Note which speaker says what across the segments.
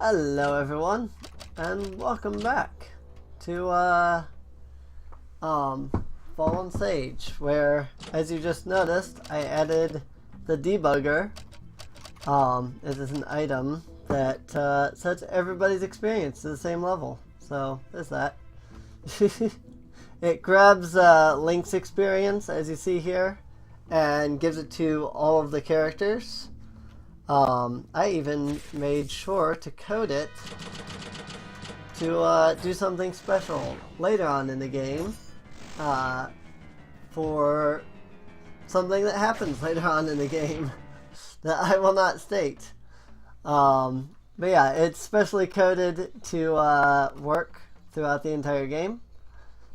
Speaker 1: Hello everyone, and welcome back to Fallen Sage, where, as you just noticed, I added the debugger. It is an item that sets everybody's experience to the same level. So there's that. It grabs Link's experience, as you see here, and gives it to all of the characters. I even made sure to code it to do something special later on in the game for something that happens later on in the game that I will not state. But yeah, it's specially coded to work throughout the entire game,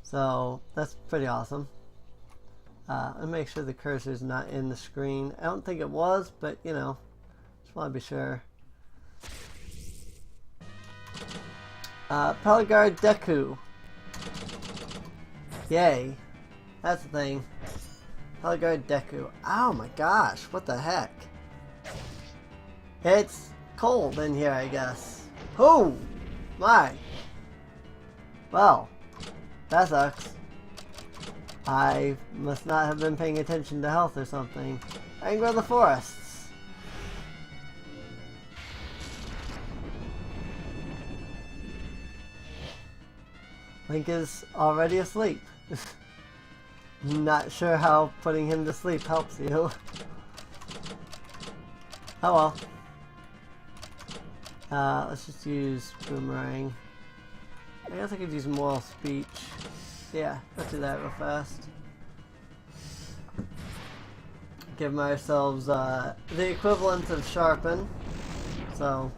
Speaker 1: so that's pretty awesome. And make sure the cursor's not in the screen. I don't think it was, but you know, just want to be sure. Pelagard Deku. Yay. That's the thing. Pelagard Deku. Oh my gosh, what the heck? It's cold in here, I guess. Oh my. Well, that sucks. I must not have been paying attention to health or something. Anger of the Forests. Link is already asleep. Not sure how putting him to sleep helps you. Oh well. Let's just use Boomerang. I guess I could use Moral Speech. Yeah, let's do that real fast. Give ourselves the equivalent of Sharpen. So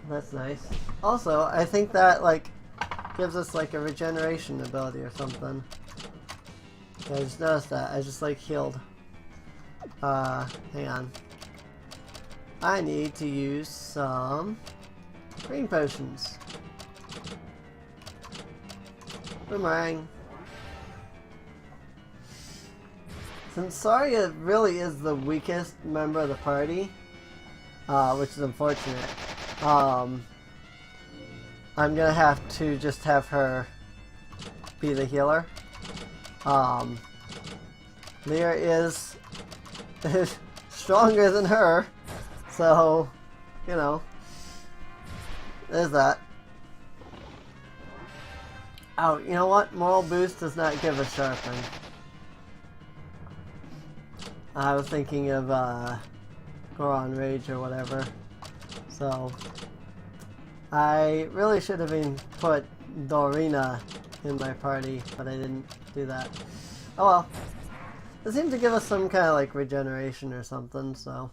Speaker 1: that's nice. Also, I think that like gives us like a regeneration ability or something. Yeah, I just noticed that. I just like healed. Hang on. I need to use some green potions. Boomerang. Since Saria really is the weakest member of the party, which is unfortunate, I'm gonna have to just have her be the healer. Lear is stronger than her, so, you know, there's that. Oh, you know what? Moral Boost does not give a Sharpen. I was thinking of Goron Rage or whatever. So I really should have even put Dorina in my party, but I didn't do that. Oh well. It seems to give us some kind of like regeneration or something, so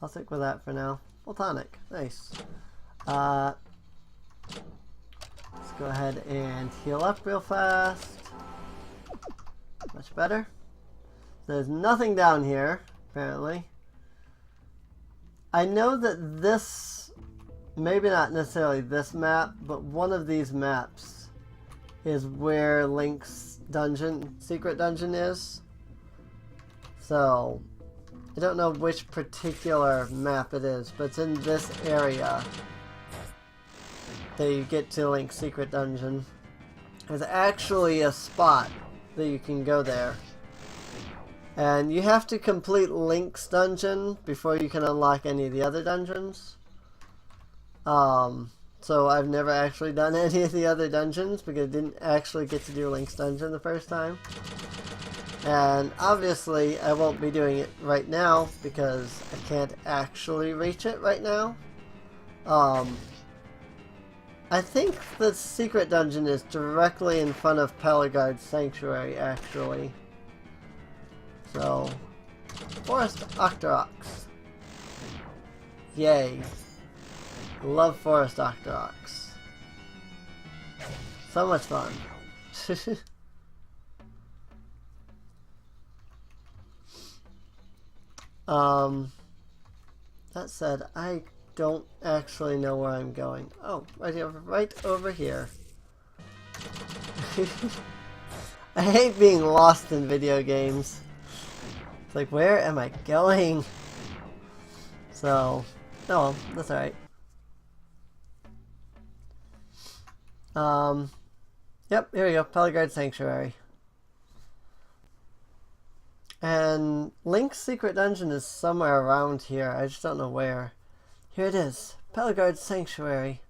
Speaker 1: I'll stick with that for now. Platonic. Nice. Let's go ahead and heal up real fast. Much better. There's nothing down here, apparently. I know that this, maybe not necessarily this map, but one of these maps is where Link's dungeon, secret dungeon is. So, I don't know which particular map it is, but it's in this area that you get to Link's secret dungeon. There's actually a spot that you can go there. And you have to complete Link's dungeon before you can unlock any of the other dungeons. So I've never actually done any of the other dungeons because I didn't actually get to do Link's dungeon the first time. And obviously I won't be doing it right now because I can't actually reach it right now. I think the secret dungeon is directly in front of Pelagard's Sanctuary, actually. So, Forest Octoroks. Yay. Love Forest Octoroks. So much fun. That said, I don't actually know where I'm going. Oh, right over here. I hate being lost in video games. It's like, where am I going? So, oh well, that's alright. Yep, here we go. Peligard Sanctuary. And Link's secret dungeon is somewhere around here. I just don't know where. Here it is. Peligard Sanctuary.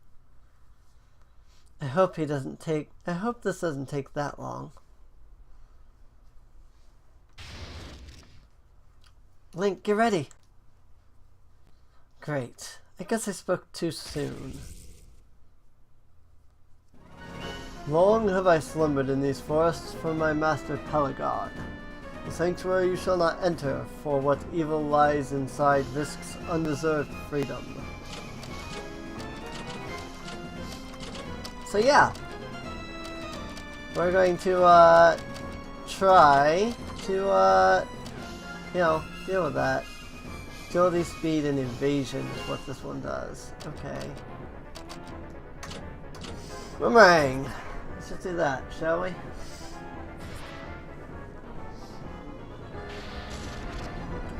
Speaker 1: I hope this doesn't take that long. Link, get ready. Great. I guess I spoke too soon. Long have I slumbered in these forests for my master Peligard. The sanctuary you shall not enter, for what evil lies inside risks undeserved freedom. So yeah, we're going to try to deal with that. Agility, speed, and evasion is what this one does. Okay. Boomerang! Let's just do that, shall we?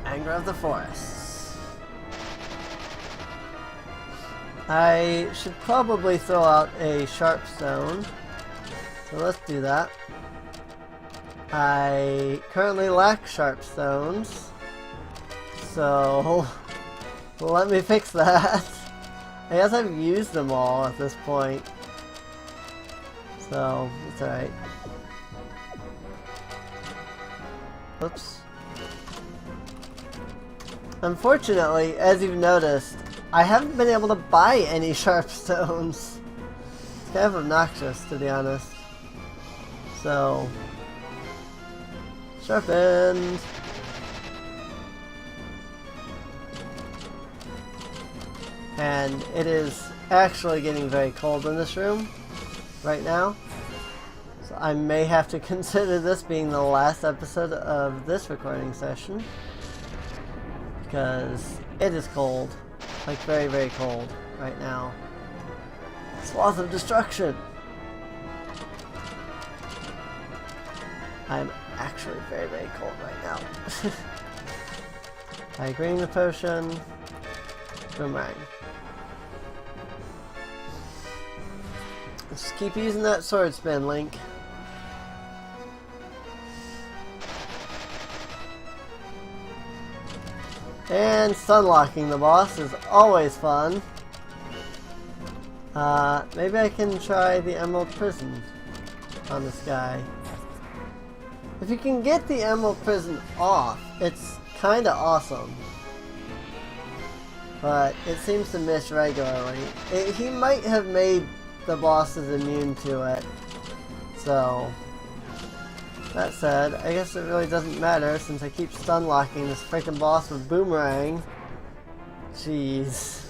Speaker 1: Anger of the Forests. I should probably throw out a sharp stone. So let's do that. I currently lack sharp stones. So let me fix that. I guess I've used them all at this point. So it's alright. Oops. Unfortunately, as you've noticed, I haven't been able to buy any sharp stones. It's kind of obnoxious, to be honest. So, sharpened. And it is actually getting very cold in this room right now. So I may have to consider this being the last episode of this recording session. Because it is cold. Like very, very cold right now. Sloth of Destruction! I'm actually very, very cold right now. By greening the potion. Boomerang. Just keep using that sword spin, Link. And sunlocking the boss is always fun. Maybe I can try the Emerald Prison on this guy. If you can get the Emerald Prison off, it's kinda awesome. But it seems to miss regularly. He might have made the bosses immune to it. So, that said, I guess it really doesn't matter since I keep stun locking this freaking boss with Boomerang. Jeez.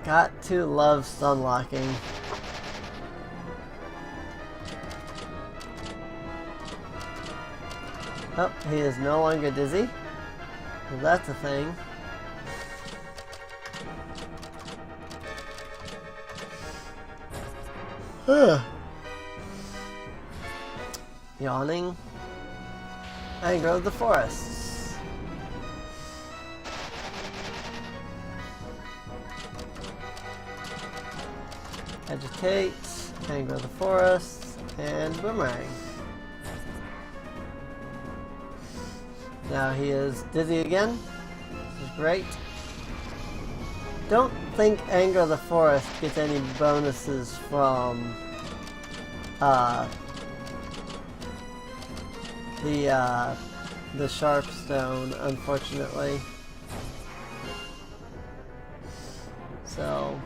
Speaker 1: Got to love stun locking. Oh, he is no longer dizzy. Well, that's a thing. Yawning. Anger of the Forests. Agitate. Anger of the Forests. And Boomerang. Now he is dizzy again. This is great. Don't think Anger of the Forest gets any bonuses from the sharp stone, unfortunately. So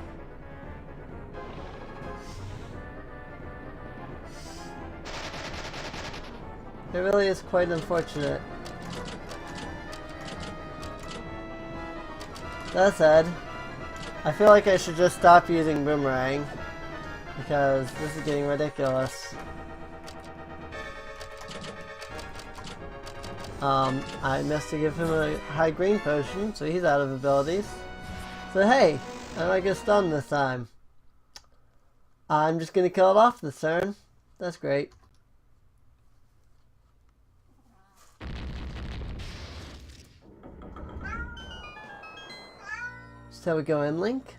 Speaker 1: it really is quite unfortunate. That said, I feel like I should just stop using Boomerang because this is getting ridiculous. I missed to give him a high green potion, so he's out of abilities. So hey, I might get stunned this time. I'm just gonna kill it off this turn. That's great. So we go in, Link.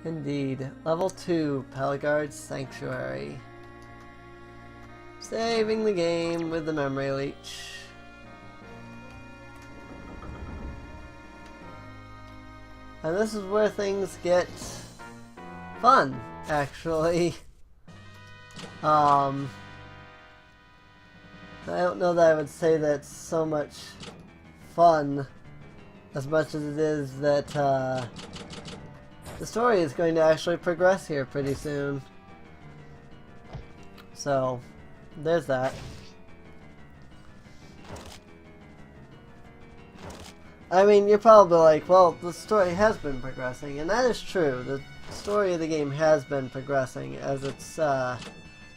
Speaker 1: Indeed. Level 2, Pelagard's Sanctuary. Saving the game with the memory leech. And this is where things get fun, actually. I don't know that I would say that's so much fun as much as it is that the story is going to actually progress here pretty soon. So, there's that. I mean, you're probably like, well, the story has been progressing, and that is true. The story of the game has been progressing as it's gone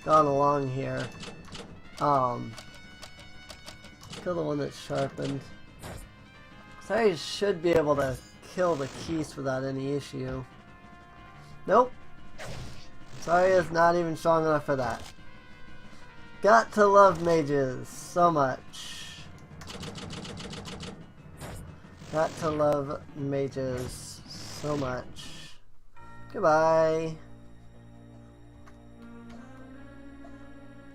Speaker 1: along here. Kill the one that's sharpened. So I should be able to kill the Keese without any issue. Nope. Sorry, is not even strong enough for that. Got to love mages so much. Got to love mages so much. Goodbye.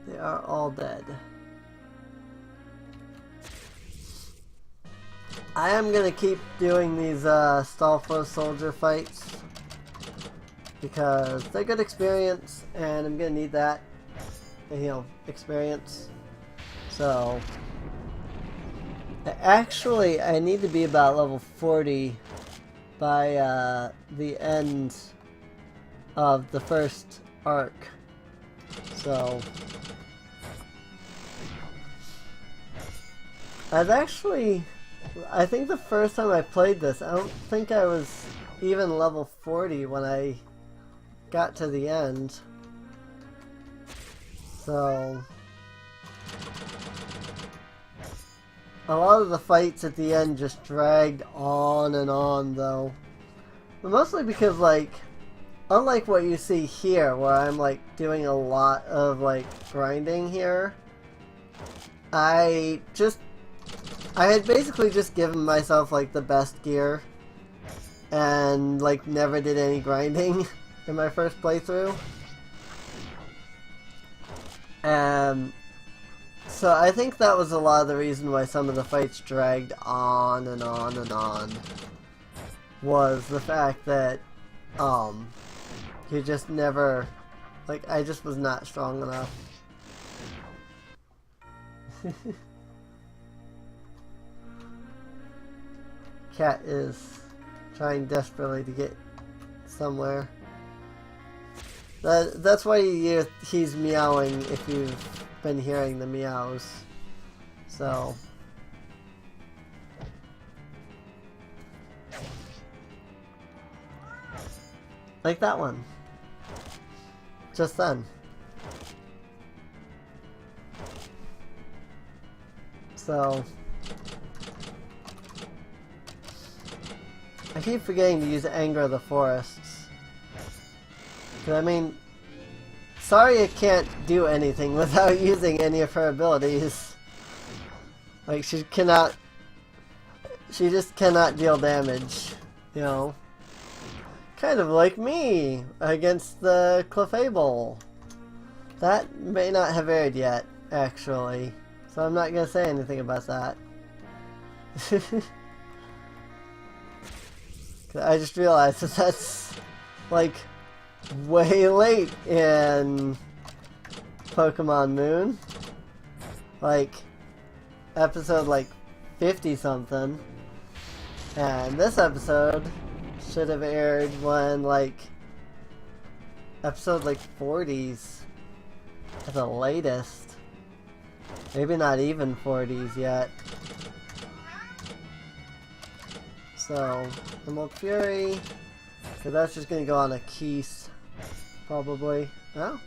Speaker 1: They are all dead. I am gonna keep doing these Stalfo soldier fights because they're good experience, and I'm gonna need that, you know, experience. So, actually, I need to be about level 40 by the end of the first arc. So, I think the first time I played this, I don't think I was even level 40 when I got to the end. So, a lot of the fights at the end just dragged on and on, though. But mostly because, like, unlike what you see here, where I'm, like, doing a lot of, like, grinding here, I had basically just given myself, like, the best gear and, like, never did any grinding in my first playthrough. And so I think that was a lot of the reason why some of the fights dragged on and on and on, was the fact that you just never, like, I just was not strong enough. Cat is trying desperately to get somewhere. That's why he's meowing if you've been hearing the meows. So, like that one. Just then. So, I keep forgetting to use Anger of the Forests. I mean, Saria can't do anything without using any of her abilities. Like, she just cannot deal damage, you know. Kind of like me against the Clefable. That may not have aired yet, actually. So I'm not going to say anything about that. I just realized that that's, like, way late in Pokemon Moon. Like, episode, like, 50-something. And this episode should have aired when, like, episode, like, 40s at the latest. Maybe not even 40s yet. So, Emerald Fury, because that's just going to go on a Keese, probably. Oh?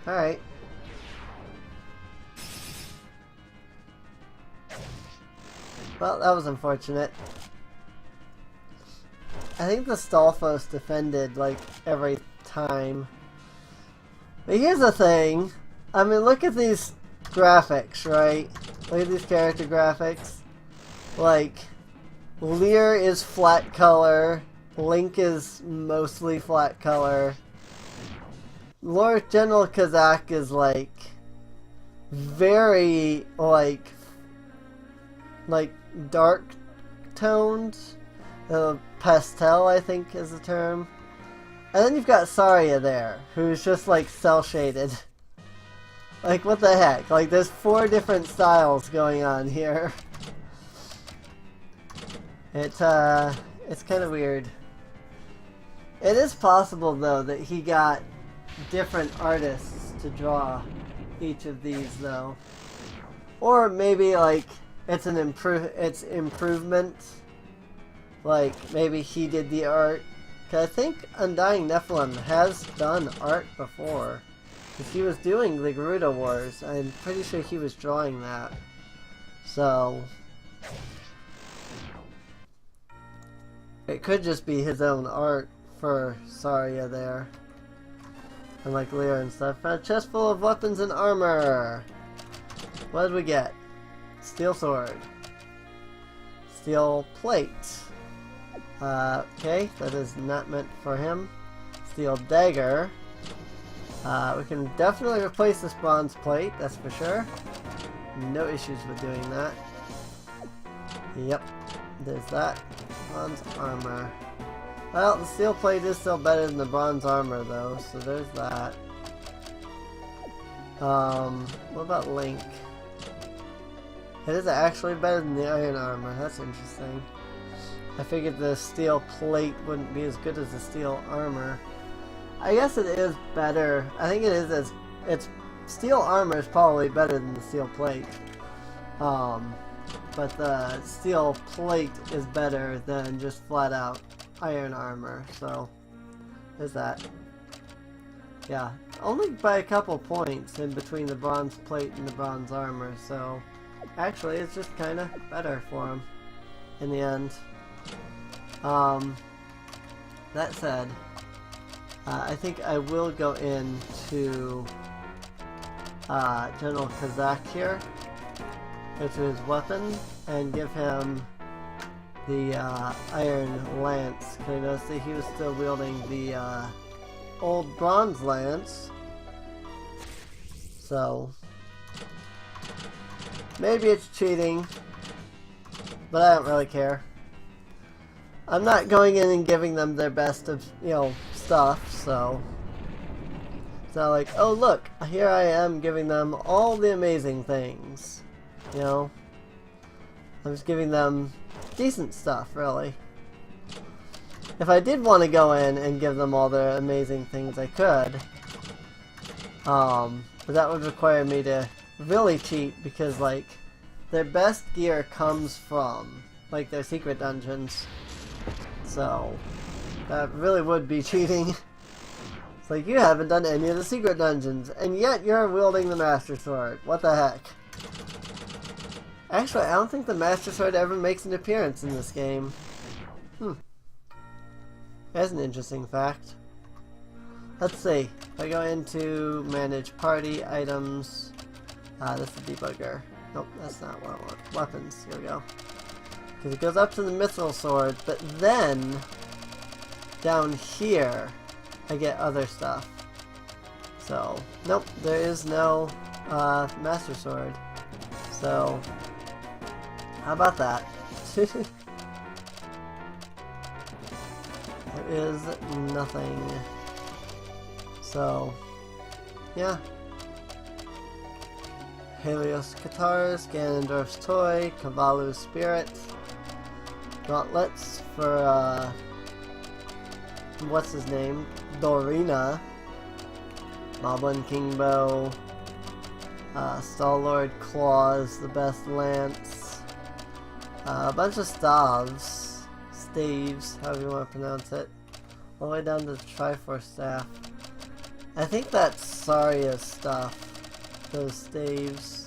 Speaker 1: Alright. Well, that was unfortunate. I think the Stalfos defended, like, every time. But here's the thing. I mean, look at these graphics, right? Look at these character graphics. Like, Lear is flat color. Link is mostly flat color. Lord General Kazak is like very like dark toned. Pastel, I think, is the term. And then you've got Saria there, who's just like cell shaded. Like, what the heck? Like, there's 4 different styles going on here. It's kind of weird. It is possible, though, that he got different artists to draw each of these, though. Or maybe, like, it's improvement. Like, maybe he did the art. Because I think UndyingNephalim has done art before. Because he was doing the Gerudo Wars. I'm pretty sure he was drawing that. So it could just be his own art for Saria there. And like Lear and stuff. A chest full of weapons and armor. What did we get? Steel sword. Steel plate. Okay, that is not meant for him. Steel dagger. We can definitely replace this bronze plate, that's for sure. No issues with doing that. Yep, there's that. Bronze armor. Well, the steel plate is still better than the bronze armor, though, so there's that. What about Link? It is actually better than the iron armor. That's interesting. I figured the steel plate wouldn't be as good as the steel armor. I guess it is better. I think it is it's steel armor is probably better than the steel plate. But the steel plate is better than just flat out iron armor. So there's that. Yeah, only by a couple points in between the bronze plate and the bronze armor. So actually, it's just kind of better for him in the end. That said, I think I will go into General Kazak here, go to his weapon, and give him the iron lance. Because I noticed that he was still wielding the old bronze lance. So maybe it's cheating, but I don't really care. I'm not going in and giving them their best of, stuff, so it's not like, oh look, here I am giving them all the amazing things, I'm just giving them decent stuff, really. If I did want to go in and give them all their amazing things, I could, but that would require me to really cheat, because, like, their best gear comes from, like, their secret dungeons. So that really would be cheating. It's like, you haven't done any of the secret dungeons, and yet you're wielding the Master Sword. What the heck? Actually, I don't think the Master Sword ever makes an appearance in this game. That's an interesting fact. Let's see. If I go into Manage Party Items, that's the debugger. Nope, that's not what I want. Weapons, here we go. Because it goes up to the Mithril Sword, but then down here I get other stuff. So, nope, there is no Master Sword. So, how about that? There is nothing. So, yeah. Helios Guitars, Ganondorf's Toy, Kavalu's Spirit, Gauntlets for, what's his name? Dorina, Moblin Kingbow, Star-Lord Claws, the best lance, a bunch of staves, however you want to pronounce it, all the way down to the Triforce Staff. I think that's Saria's stuff, those staves.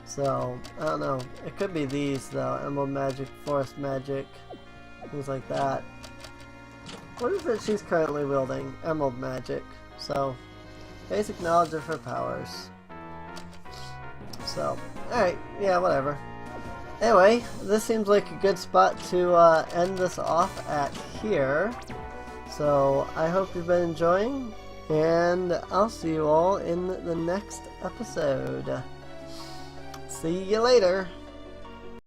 Speaker 1: So, I don't know. It could be these, though. Emerald Magic, Forest Magic, things like that. What is it she's currently wielding? Emerald Magic. So, basic knowledge of her powers. So, alright, yeah, whatever. Anyway, this seems like a good spot to end this off at here. So, I hope you've been enjoying, and I'll see you all in the next episode. See you later.